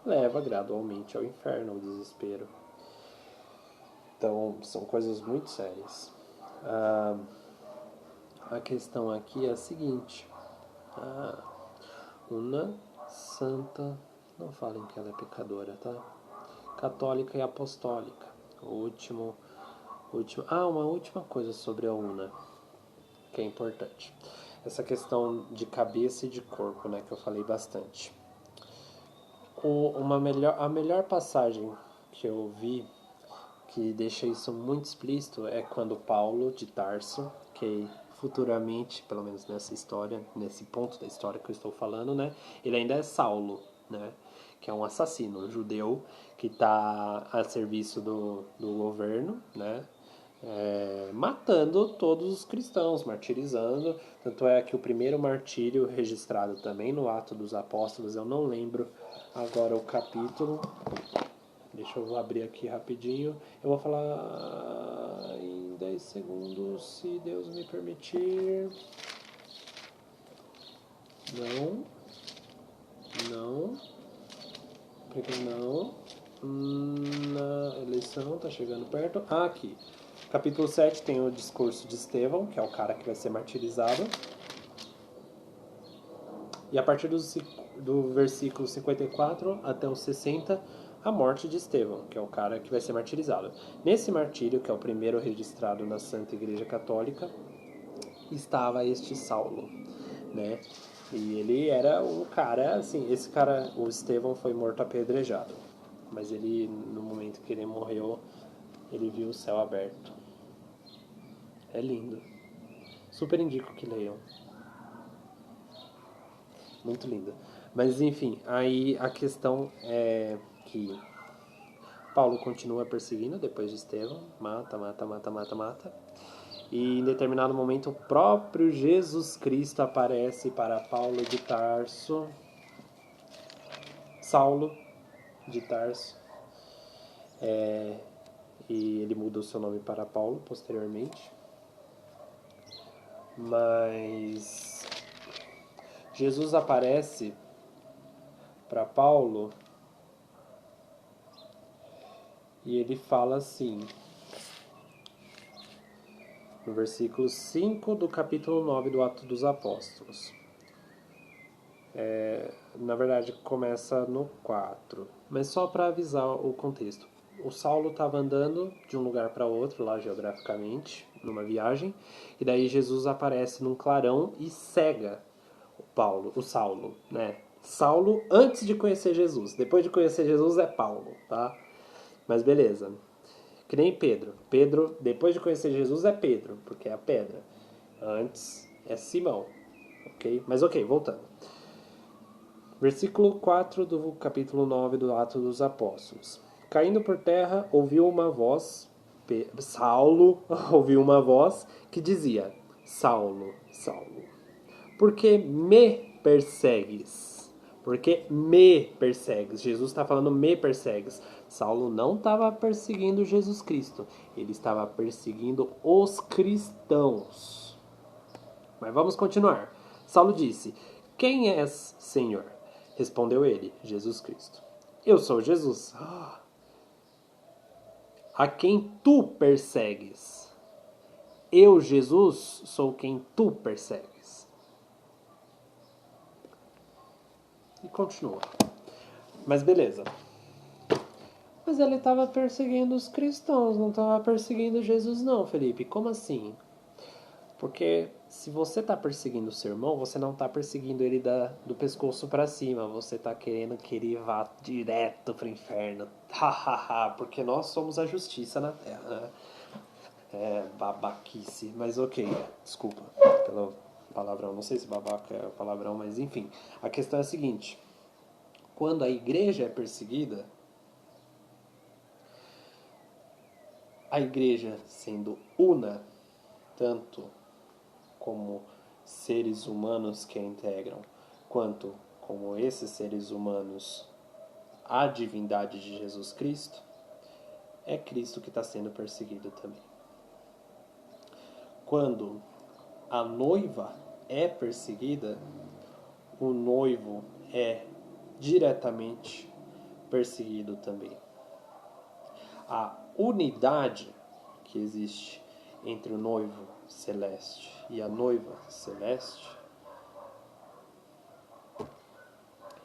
leva gradualmente ao inferno, ao desespero. Então, são coisas muito sérias. A questão aqui é a seguinte: uma santa, não falem que ela é pecadora, tá? Católica e apostólica. Uma última coisa sobre a Una, que é importante. Essa questão de cabeça e de corpo, né, que eu falei bastante. A melhor passagem que eu vi que deixa isso muito explícito é quando Paulo de Tarso, que futuramente, pelo menos nessa história, nesse ponto da história que eu estou falando, né, ele ainda é Saulo, né, que é um assassino, um judeu que está a serviço do governo, né, matando todos os cristãos, martirizando. Tanto é que o primeiro martírio registrado também no Ato dos Apóstolos, eu não lembro agora o capítulo. Deixa eu abrir aqui rapidinho. Eu vou falar em 10 segundos, se Deus me permitir. Não. Na eleição, tá chegando perto. Aqui. Capítulo 7 tem o discurso de Estevão, que é o cara que vai ser martirizado. E a partir do versículo 54 até o 60, a morte de Estevão, que é o cara que vai ser martirizado. Nesse martírio, que é o primeiro registrado na Santa Igreja Católica, estava este Saulo, né? E ele era um cara, assim, esse cara, o Estevão foi morto apedrejado. Mas ele, no momento que ele morreu, ele viu o céu aberto. É lindo. Super indico que leiam. Muito lindo. Mas enfim, aí a questão é que Paulo continua perseguindo depois de Estevão, mata. E em determinado momento o próprio Jesus Cristo aparece para Paulo de Tarso, Saulo de Tarso, e ele muda o seu nome para Paulo posteriormente. Mas Jesus aparece para Paulo e ele fala assim, no versículo 5 do capítulo 9 do Ato dos Apóstolos. Na verdade, começa no 4. Mas só para avisar o contexto. O Saulo estava andando de um lugar para outro, lá geograficamente, numa viagem, e daí Jesus aparece num clarão e cega o Saulo, né? Saulo antes de conhecer Jesus. Depois de conhecer Jesus é Paulo, tá? Mas beleza. Que nem Pedro. Pedro, depois de conhecer Jesus, é Pedro, porque é a pedra. Antes é Simão. Ok? Mas ok, voltando. Versículo 4 do capítulo 9 do Atos dos Apóstolos. Caindo por terra, ouviu uma voz, Saulo ouviu uma voz que dizia: Saulo, Saulo, por que me persegues? Por que me persegues? Jesus está falando me persegues. Saulo não estava perseguindo Jesus Cristo, ele estava perseguindo os cristãos. Mas vamos continuar. Saulo disse: Quem és, Senhor? Respondeu ele: Jesus Cristo. Eu sou Jesus. A quem tu persegues? Eu, Jesus, sou quem tu persegues. E continua. Mas beleza. Mas ele estava perseguindo os cristãos, não estava perseguindo Jesus não, Felipe. Como assim? Porque se você está perseguindo o seu irmão, você não está perseguindo ele do pescoço para cima. Você está querendo que ele vá direto para o inferno. Porque nós somos a justiça na Terra, né? É babaquice. Mas ok, desculpa pelo palavrão. Não sei se babaca é palavrão, mas enfim. A questão é a seguinte. Quando a igreja é perseguida, a igreja sendo una, tanto como seres humanos que a integram, quanto como esses seres humanos a divindade de Jesus Cristo, é Cristo que está sendo perseguido também. Quando a noiva é perseguida, o noivo é diretamente perseguido também. A unidade que existe entre o noivo celeste e a noiva celeste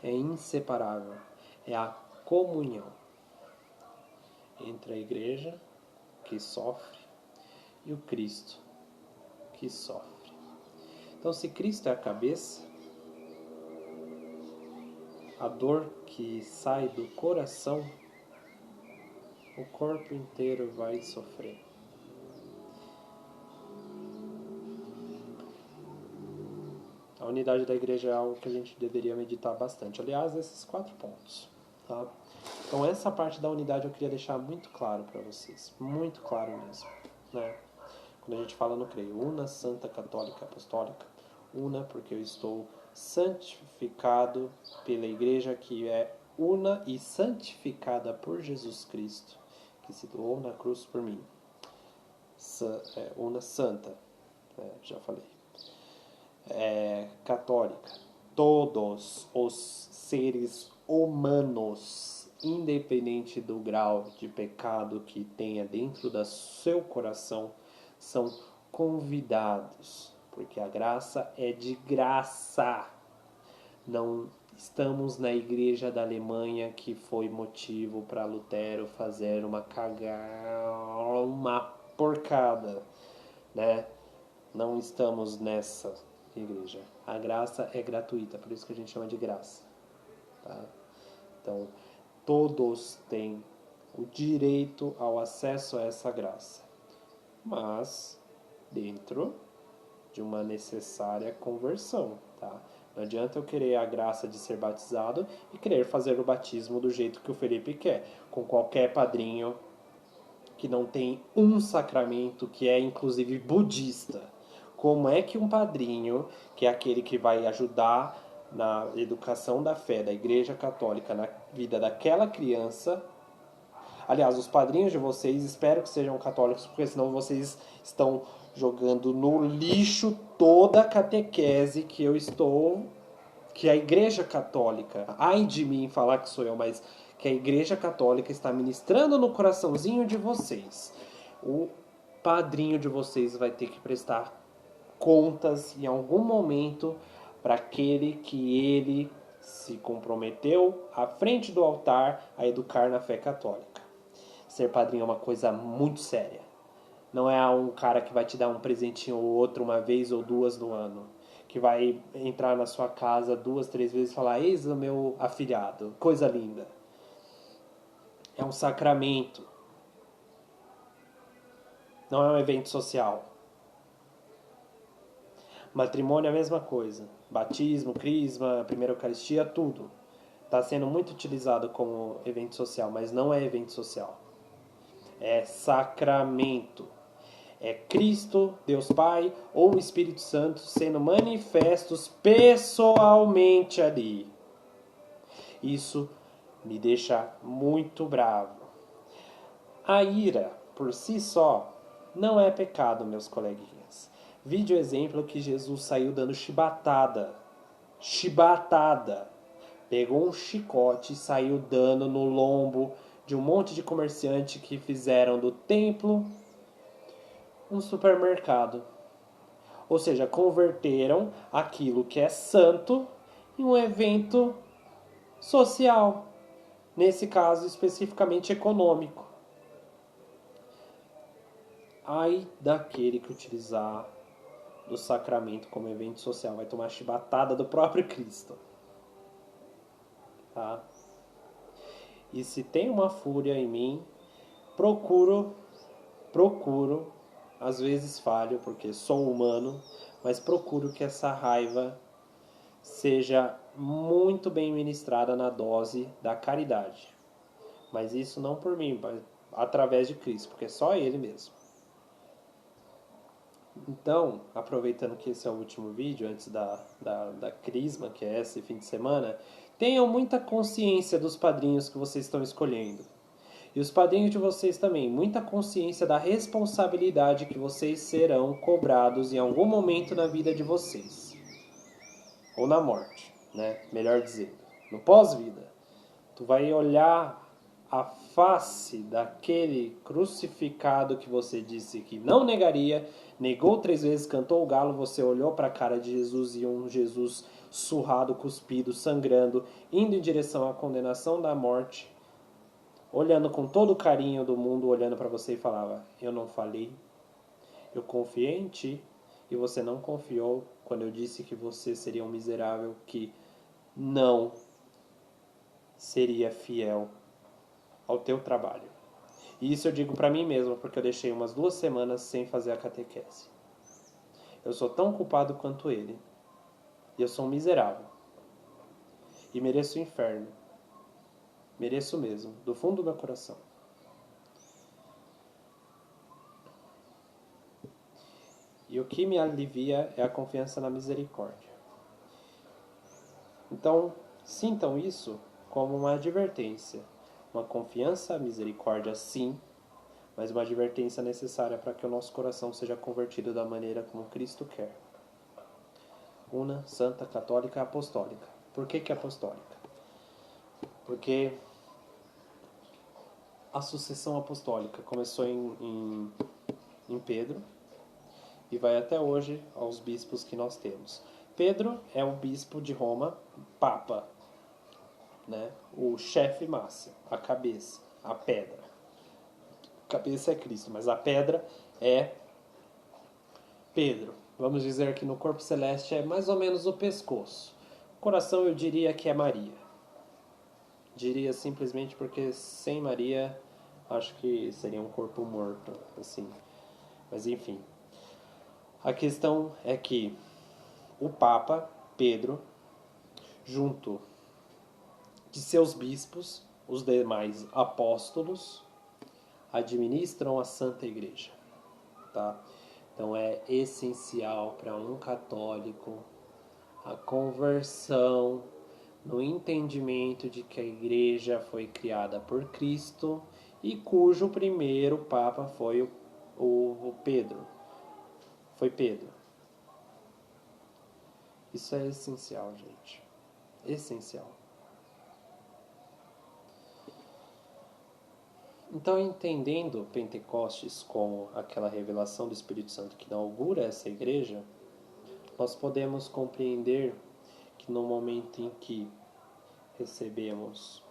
é inseparável. É a comunhão entre a igreja que sofre e o Cristo que sofre. Então, se Cristo é a cabeça, a dor que sai do coração, o corpo inteiro vai sofrer. A unidade da igreja é algo que a gente deveria meditar bastante. Aliás, esses 4 pontos. Tá? Então, essa parte da unidade eu queria deixar muito claro para vocês. Muito claro mesmo. Né? Quando a gente fala no creio, una, santa, católica, apostólica. Una porque eu estou santificado pela igreja que é una e santificada por Jesus Cristo, que se doou na cruz por mim. Una santa, já falei. Católica. Todos os seres humanos, independente do grau de pecado que tenha dentro do seu coração, são convidados, porque a graça é de graça. Não estamos na igreja da Alemanha que foi motivo para Lutero fazer uma porcada, né? Não estamos nessa igreja. A graça é gratuita, por isso que a gente chama de graça. Tá? Então, todos têm o direito ao acesso a essa graça, mas dentro de uma necessária conversão. Tá? Não adianta eu querer a graça de ser batizado e querer fazer o batismo do jeito que o Felipe quer, com qualquer padrinho que não tem um sacramento, que é inclusive budista. Como é que um padrinho, que é aquele que vai ajudar na educação da fé da Igreja Católica, na vida daquela criança... Aliás, os padrinhos de vocês, espero que sejam católicos, porque senão vocês estão jogando no lixo toda a catequese que eu estou... que a Igreja Católica, ai de mim falar que sou eu, mas que a Igreja Católica está ministrando no coraçãozinho de vocês. O padrinho de vocês vai ter que prestar contas em algum momento para aquele que ele se comprometeu à frente do altar a educar na fé católica. Ser padrinho é uma coisa muito séria. Não é um cara que vai te dar um presentinho ou outro uma vez ou duas no ano, que vai entrar na sua casa 2, 3 vezes e falar: eis o meu afilhado, coisa linda. É um sacramento. Não é um evento social. Matrimônio é a mesma coisa. Batismo, crisma, primeira eucaristia, tudo. Está sendo muito utilizado como evento social, mas não é evento social. É sacramento. É Cristo, Deus Pai ou o Espírito Santo sendo manifestos pessoalmente ali. Isso me deixa muito bravo. A ira, por si só, não é pecado, meus coleguinhas. Vide o exemplo que Jesus saiu dando chibatada. Chibatada. Pegou um chicote e saiu dando no lombo de um monte de comerciante que fizeram do templo um supermercado. Ou seja, converteram aquilo que é santo em um evento social. Nesse caso, especificamente econômico. Ai daquele que utilizar do sacramento como evento social. Vai tomar chibatada do próprio Cristo. Tá? E se tem uma fúria em mim, procuro, às vezes falho, porque sou humano, mas procuro que essa raiva seja muito bem ministrada na dose da caridade. Mas isso não por mim, mas através de Cristo, porque é só Ele mesmo. Então, aproveitando que esse é o último vídeo, antes da Crisma, que é esse fim de semana, tenham muita consciência dos padrinhos que vocês estão escolhendo. E os padrinhos de vocês também, muita consciência da responsabilidade que vocês serão cobrados em algum momento na vida de vocês. Ou na morte, né? Melhor dizendo. No pós-vida. Tu vai olhar a face daquele crucificado que você disse que não negaria, negou 3 vezes, cantou o galo, você olhou para a cara de Jesus e um Jesus surrado, cuspido, sangrando, indo em direção à condenação da morte, olhando com todo o carinho do mundo, olhando para você e falava: eu não falei, eu confiei em ti e você não confiou quando eu disse que você seria um miserável que não seria fiel ao teu trabalho. E isso eu digo para mim mesmo, porque eu deixei umas 2 semanas sem fazer a catequese. Eu sou tão culpado quanto ele. E eu sou um miserável. E mereço o inferno. Mereço mesmo, do fundo do meu coração. E o que me alivia é a confiança na misericórdia. Então, sintam isso como uma advertência. Uma confiança, misericórdia sim, mas uma advertência necessária para que o nosso coração seja convertido da maneira como Cristo quer. Una, santa, católica, apostólica. Por que apostólica? Porque a sucessão apostólica começou em Pedro e vai até hoje aos bispos que nós temos. Pedro é o bispo de Roma, papa, né? O chefe máximo, a cabeça, a pedra. A cabeça é Cristo, mas a pedra é Pedro. Vamos dizer que no corpo celeste é mais ou menos o pescoço. O coração eu diria que é Maria. Diria simplesmente porque sem Maria acho que seria um corpo morto, assim. Mas enfim. A questão é que o Papa Pedro, junto de seus bispos, os demais apóstolos, administram a Santa Igreja, tá? Então é essencial para um católico a conversão no entendimento de que a Igreja foi criada por Cristo e cujo primeiro Papa foi o Pedro. Foi Pedro. Isso é essencial, gente. Essencial. Então, entendendo Pentecostes como aquela revelação do Espírito Santo que inaugura essa igreja, nós podemos compreender que no momento em que recebemos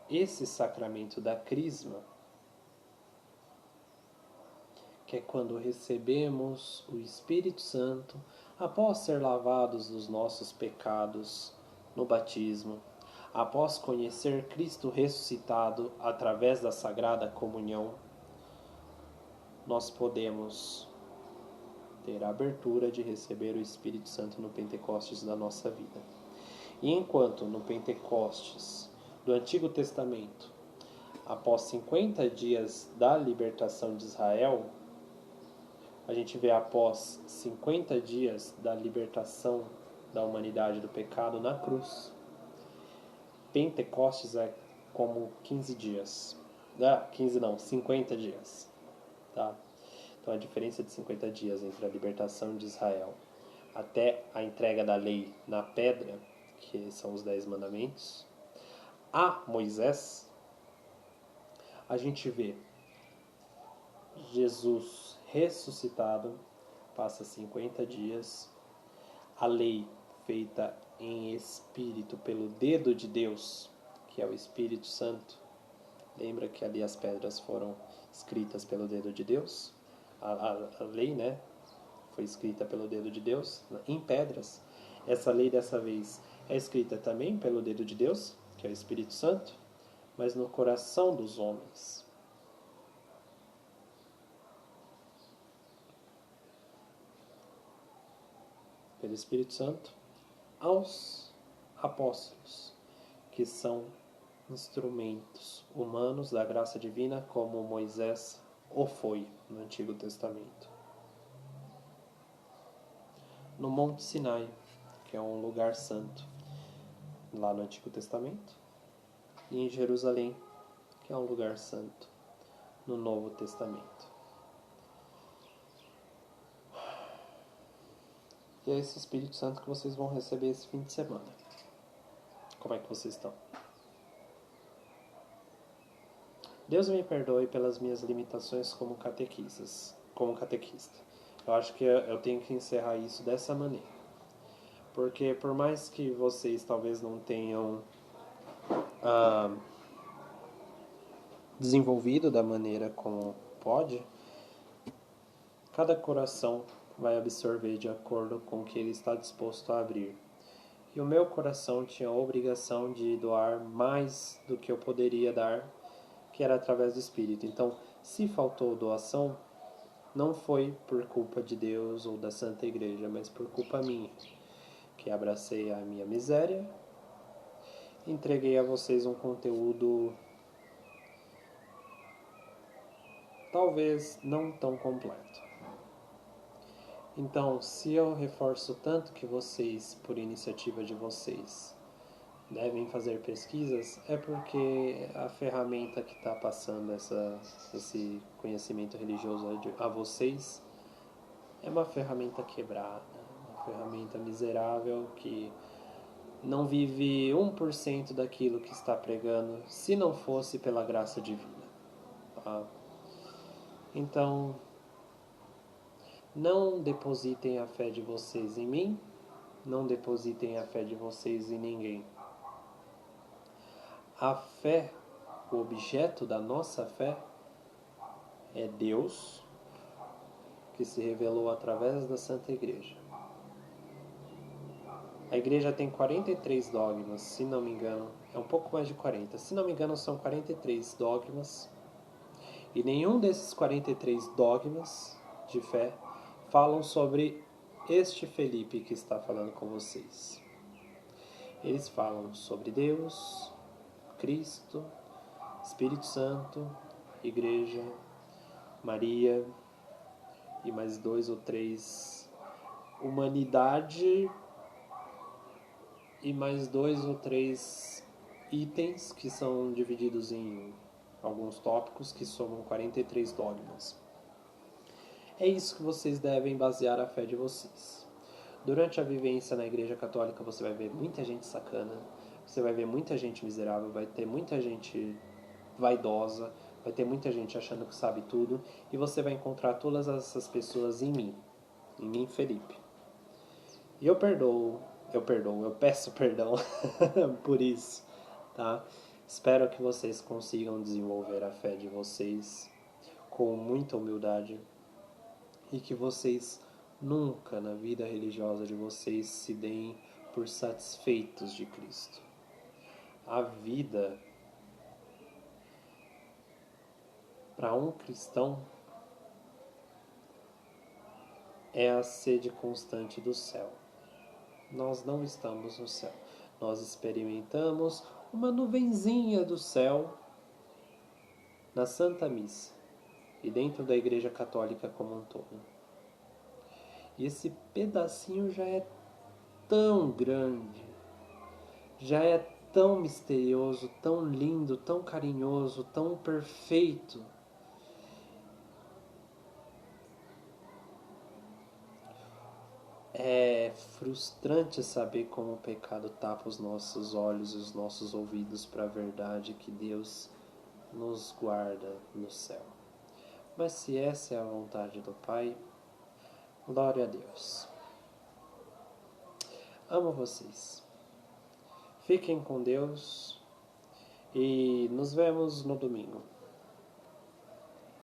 esse sacramento da Crisma, que é quando recebemos o Espírito Santo após ser lavados dos nossos pecados no batismo, após conhecer Cristo ressuscitado através da Sagrada Comunhão, nós podemos ter a abertura de receber o Espírito Santo no Pentecostes da nossa vida. E enquanto no Pentecostes do Antigo Testamento, após 50 dias da libertação de Israel, a gente vê após 50 dias da libertação da humanidade do pecado na cruz. Pentecostes é como 15 dias. 15 não, 50 dias. Tá? Então a diferença de 50 dias entre a libertação de Israel até a entrega da lei na pedra, que são os 10 mandamentos, a Moisés, a gente vê Jesus ressuscitado, passa 50 dias, a lei feita em espírito pelo dedo de Deus, que é o Espírito Santo. Lembra que ali as pedras foram escritas pelo dedo de Deus? A lei, né, foi escrita pelo dedo de Deus em pedras. Essa lei dessa vez é escrita também pelo dedo de Deus, que é o Espírito Santo, mas no coração dos homens. Pelo Espírito Santo aos apóstolos, que são instrumentos humanos da graça divina, como Moisés o foi no Antigo Testamento. no Monte Sinai, que é um lugar santo, lá no Antigo Testamento, e em Jerusalém, que é um lugar santo, no Novo Testamento. E é esse Espírito Santo que vocês vão receber esse fim de semana. Como é que vocês estão? Deus me perdoe pelas minhas limitações como catequista. Eu acho que eu tenho que encerrar isso dessa maneira. Porque por mais que vocês talvez não tenham desenvolvido da maneira como pode, cada coração vai absorver de acordo com o que ele está disposto a abrir. E o meu coração tinha a obrigação de doar mais do que eu poderia dar, que era através do Espírito. Então, se faltou doação, não foi por culpa de Deus ou da Santa Igreja, mas por culpa minha, que abracei a minha miséria, entreguei a vocês um conteúdo talvez não tão completo. Então, se eu reforço tanto que vocês, por iniciativa de vocês, devem fazer pesquisas, é porque a ferramenta que está passando esse conhecimento religioso a vocês é uma ferramenta quebrada, uma ferramenta miserável que não vive 1% daquilo que está pregando, se não fosse pela graça divina. Tá? Então, não depositem a fé de vocês em mim, não depositem a fé de vocês em ninguém. A fé, o objeto da nossa fé, é Deus, que se revelou através da Santa Igreja. A Igreja tem 43 dogmas, se não me engano, é um pouco mais de 40. Se não me engano, são 43 dogmas, e nenhum desses 43 dogmas de fé falam sobre este Felipe que está falando com vocês. Eles falam sobre Deus, Cristo, Espírito Santo, Igreja, Maria e mais 2 ou 3, humanidade e mais 2 ou 3 itens que são divididos em alguns tópicos que somam 43 dogmas. É isso que vocês devem basear a fé de vocês. Durante a vivência na Igreja Católica você vai ver muita gente sacana, você vai ver muita gente miserável, vai ter muita gente vaidosa, vai ter muita gente achando que sabe tudo, e você vai encontrar todas essas pessoas em mim, Felipe. E eu peço perdão por isso, tá? Espero que vocês consigam desenvolver a fé de vocês com muita humildade e que vocês nunca na vida religiosa de vocês se deem por satisfeitos de Cristo. A vida para um cristão é a sede constante do céu. Nós não estamos no céu. Nós experimentamos uma nuvenzinha do céu na Santa Missa e dentro da Igreja Católica como um todo. E esse pedacinho já é tão grande, já é tão misterioso, tão lindo, tão carinhoso, tão perfeito. É frustrante saber como o pecado tapa os nossos olhos e os nossos ouvidos para a verdade que Deus nos guarda no céu. Mas se essa é a vontade do Pai, glória a Deus. Amo vocês. Fiquem com Deus e nos vemos no domingo.